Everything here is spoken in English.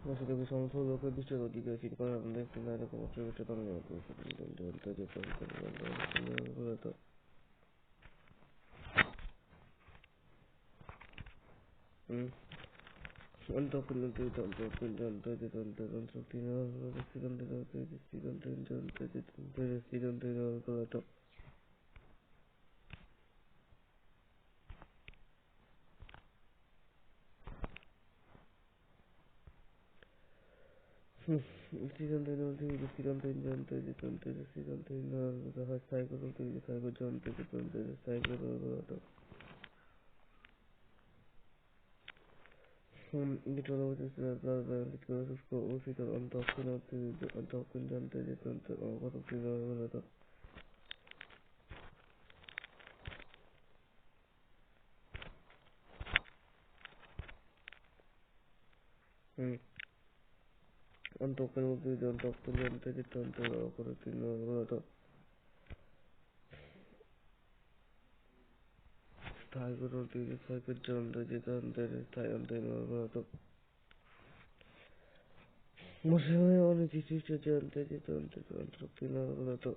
Masih bisa solo ke bisa di gaji para pendek tidak ada kemungkinan kita tahu aku dan tadi kalau untuk penentu untuk penentu untuk final kalau season 10 only the season 10 John 30 the season 10 the cycle of the cycle John 30 the cycle of the total is the course of go official on top of the on top in John 30 what of the on top of the on top of the John 30 what of the cycle of the cycle John 30 what of Museo on the John 30 what of